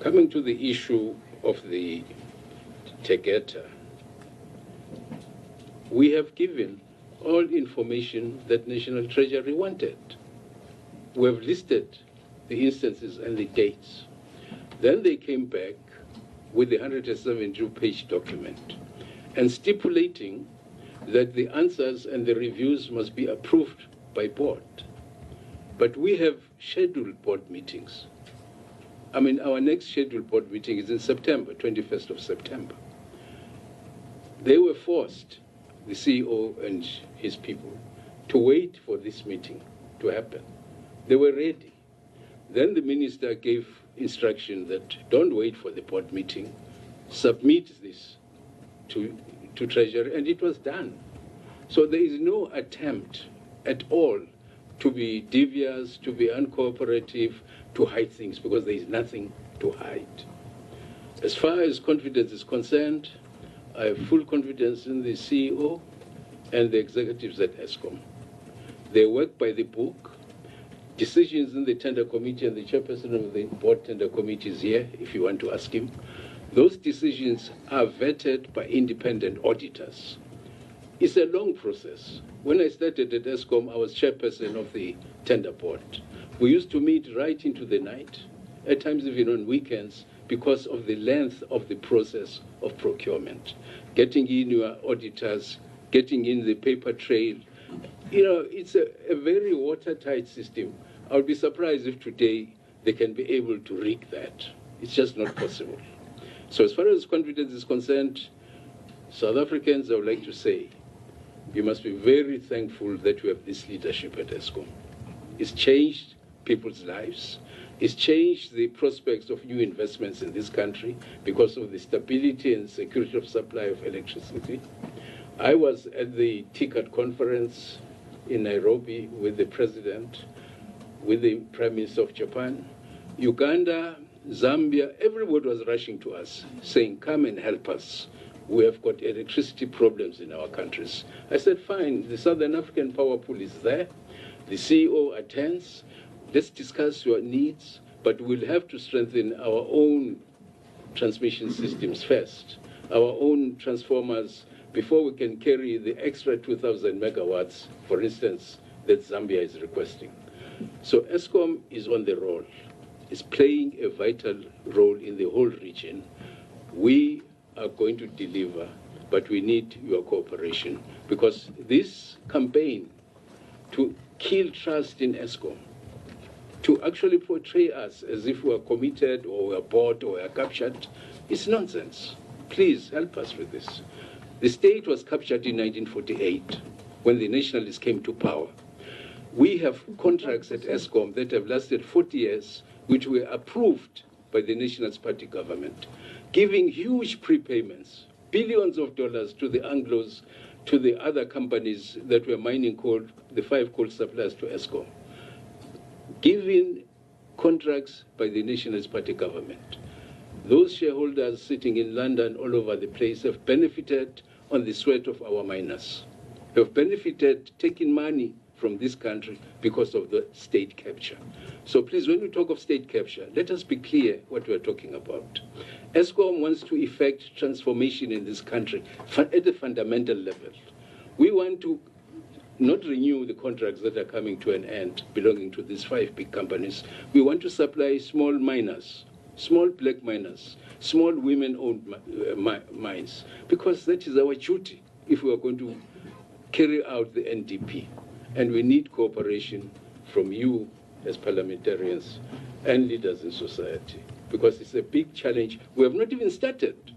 Coming to the issue of the Tegeta, we have given all information that National Treasury wanted. We have listed the instances and the dates. Then they came back with the 172-page document and stipulating that the answers and the reviews must be approved by board. But we have scheduled board meetings. I mean, our next scheduled board meeting is in September, 21st of September. They were forced, the CEO and his people, to wait for this meeting to happen. They were ready. Then the minister gave instruction that don't wait for the board meeting, submit this to Treasury, and it was done. So there is no attempt at all to be devious, to be uncooperative, to hide things, because there is nothing to hide. As far as confidence is concerned, I have full confidence in the CEO and the executives at Eskom. They work by the book. Decisions in the tender committee, and the chairperson of the board tender committee is here, if you want to ask him. Those decisions are vetted by independent auditors. It's a long process. When I started at Eskom, I was chairperson of the tender board. We used to meet right into the night, at times even on weekends, because of the length of the process of procurement. Getting in your auditors, getting in the paper trail. You know, it's a very watertight system. I would be surprised if today they can be able to rig that. It's just not possible. So as far as confidence is concerned, South Africans, I would like to say, you must be very thankful that you have this leadership at Eskom. It's changed people's lives. It's changed the prospects of new investments in this country because of the stability and security of supply of electricity. I was at the TICAT conference in Nairobi with the president, with the Prime Minister of Japan. Uganda, Zambia, everybody was rushing to us, saying, come and help us. We have got electricity problems in our countries. I said, fine, the Southern African power pool is there. The CEO attends. Let's discuss your needs, but we'll have to strengthen our own transmission systems first, our own transformers, before we can carry the extra 2,000 megawatts, for instance, that Zambia is requesting. So Eskom is on the roll. It's playing a vital role in the whole region. We are going to deliver, but we need your cooperation, because this campaign to kill trust in Eskom, to actually portray us as if we are committed or we are bought or we are captured, is nonsense. Please help us with this. The state was captured in 1948 when the nationalists came to power. We have contracts at Eskom that have lasted 40 years, which were approved by the Nationalist Party government, giving huge prepayments, billions of dollars to the Anglos, to the other companies that were mining coal, the 5 coal suppliers to Eskom, giving contracts by the Nationalist Party government. Those shareholders sitting in London all over the place have benefited on the sweat of our miners, have benefited taking money from this country because of the state capture. So please, when we talk of state capture, let us be clear what we are talking about. Eskom wants to effect transformation in this country at a fundamental level. We want to not renew the contracts that are coming to an end belonging to these 5 big companies. We want to supply small miners, small black miners, small women-owned mines, because that is our duty if we are going to carry out the NDP. And we need cooperation from you as parliamentarians and leaders in society, because it's a big challenge. We have not even started.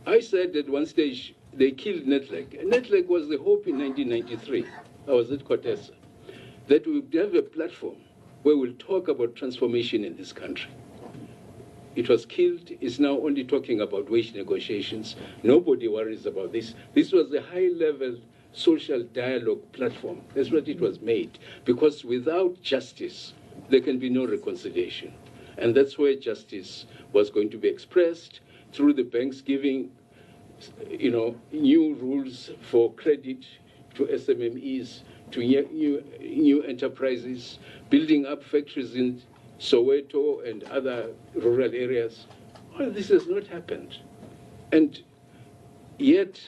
I said at one stage they killed Netleg. Netleg was the hope in 1993. I was at Kotesa, that we would have a platform where we'll talk about transformation in this country. It was killed. It's now only talking about wage negotiations. Nobody worries about this. This was a high-level social dialogue platform. That's what it was made. Because without justice, there can be no reconciliation. And that's where justice was going to be expressed through the banks giving, new rules for credit to SMMEs, to new enterprises, building up factories in Soweto and other rural areas. All this has not happened. And yet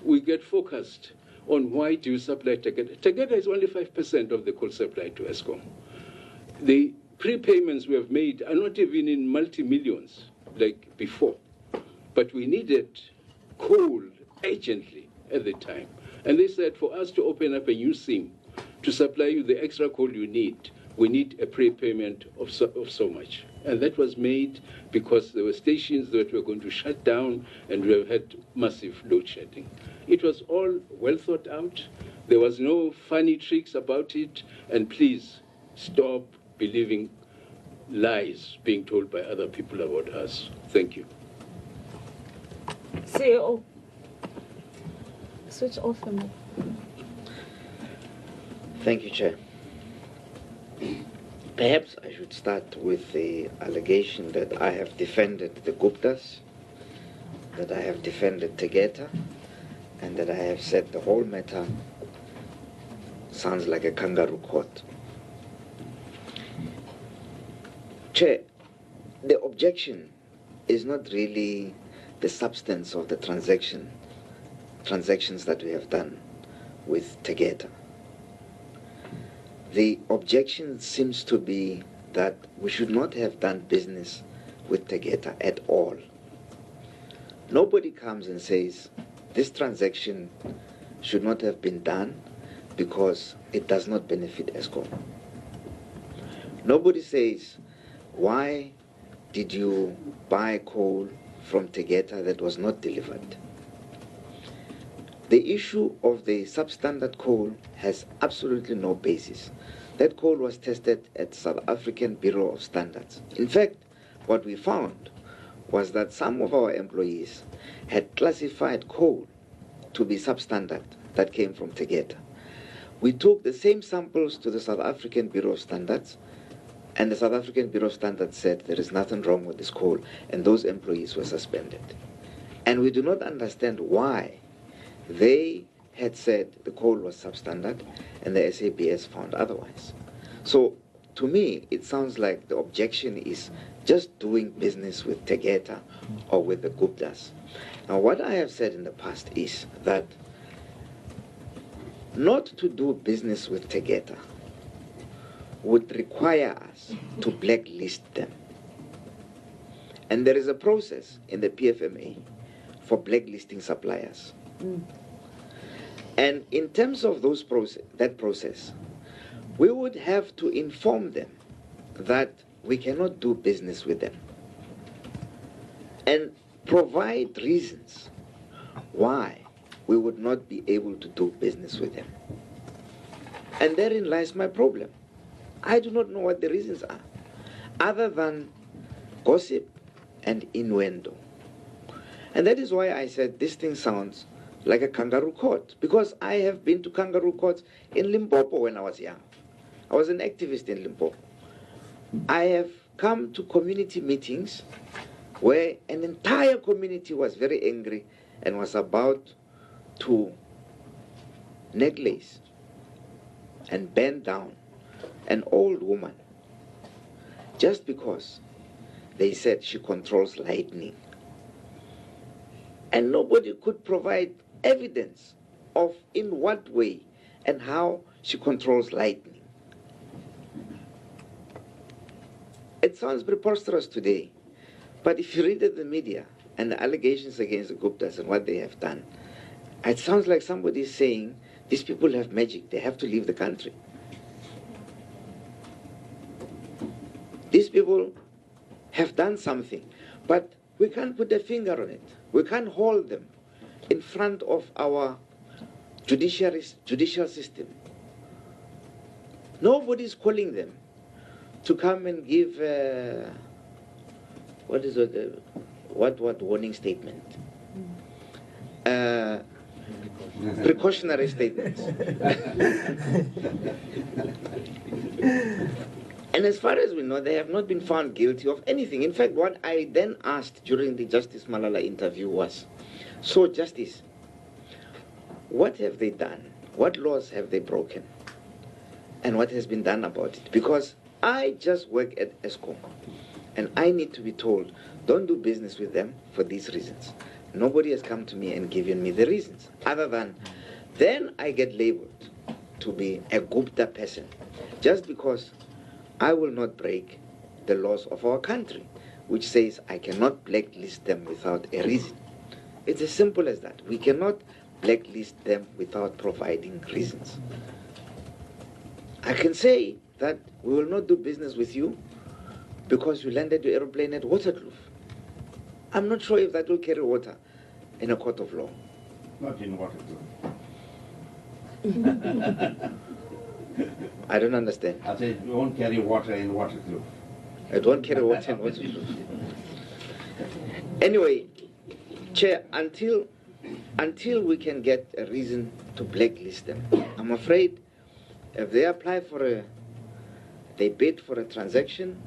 we get focused on why do you supply Tegeta. Tegeta is only 5% of the coal supply to Eskom. The prepayments we have made are not even in multi-millions like before. But we needed coal urgently at the time. And they said for us to open up a new seam to supply you the extra coal you need, we need a prepayment of so much. And that was made because there were stations that were going to shut down and we have had massive load shedding. It was all well thought out. There was no funny tricks about it. And please stop believing lies being told by other people about us. Thank you. CEO, switch off the mic. Thank you, Chair. Perhaps I should start with the allegation that I have defended the Guptas, that I have defended Tegeta, and that I have said the whole matter sounds like a kangaroo court. Chair, the objection is not really the substance of the transactions that we have done with Tegeta. The objection seems to be that we should not have done business with Tegeta at all. Nobody comes and says this transaction should not have been done because it does not benefit Eskom. Nobody says, why did you buy coal from Tegeta that was not delivered? The issue of the substandard coal has absolutely no basis. That coal was tested at South African Bureau of Standards. In fact, what we found was that some of our employees had classified coal to be substandard that came from Tegeta. We took the same samples to the South African Bureau of Standards, and the South African Bureau of Standards said there is nothing wrong with this coal, and those employees were suspended. And we do not understand why they had said the coal was substandard and the SABS found otherwise. So to me, it sounds like the objection is just doing business with Tegeta or with the Guptas. Now, what I have said in the past is that not to do business with Tegeta would require us to blacklist them. And there is a process in the PFMA for blacklisting suppliers. And in terms of that process, we would have to inform them that we cannot do business with them and provide reasons why we would not be able to do business with them. And therein lies my problem. I do not know what the reasons are, other than gossip and innuendo. And that is why I said this thing sounds like a kangaroo court, because I have been to kangaroo courts in Limpopo when I was young. I was an activist in Limpopo. I have come to community meetings where an entire community was very angry and was about to necklace and bend down an old woman just because they said she controls lightning. And nobody could provide evidence of in what way and how she controls lightning. It sounds preposterous today, but if you read the media and the allegations against the Guptas and what they have done, it sounds like somebody is saying these people have magic, they have to leave the country. These people have done something, but we can't put a finger on it. We can't hold them in front of our judicial system. Nobody's calling them to come and give what warning statement? Precautionary statements. And as far as we know, they have not been found guilty of anything. In fact, what I then asked during the Justice Malala interview was, so Justice, what have they done? What laws have they broken? And what has been done about it? Because I just work at ESCOM, and I need to be told, don't do business with them for these reasons. Nobody has come to me and given me the reasons, other than then I get labeled to be a Gupta person, just because I will not break the laws of our country, which says I cannot blacklist them without a reason. It's as simple as that. We cannot blacklist them without providing reasons. I can say that we will not do business with you because you landed your aeroplane at Waterkloof. I'm not sure if that will carry water in a court of law. Not in Waterkloof. I don't understand. I said you won't carry water in Waterkloof. I don't carry water in Waterkloof. Anyway, Chair, until we can get a reason to blacklist them, I'm afraid if they apply they bid for a transaction,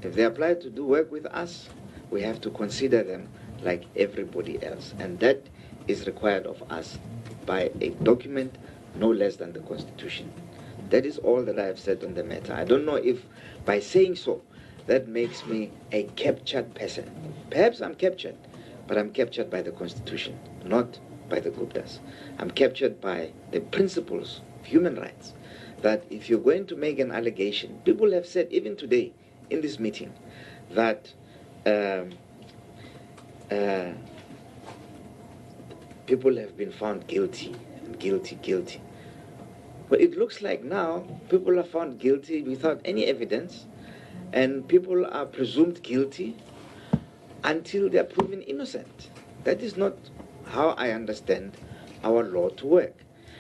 if they apply to do work with us, we have to consider them like everybody else. And that is required of us by a document no less than the Constitution. That is all that I have said on the matter. I don't know if by saying so, that makes me a captured person. Perhaps I'm captured, but I'm captured by the Constitution, not by the Guptas. I'm captured by the principles of human rights, that if you're going to make an allegation, people have said even today in this meeting that people have been found guilty, guilty. But it looks like now people are found guilty without any evidence, and people are presumed guilty until they are proven innocent. That is not how I understand our law to work.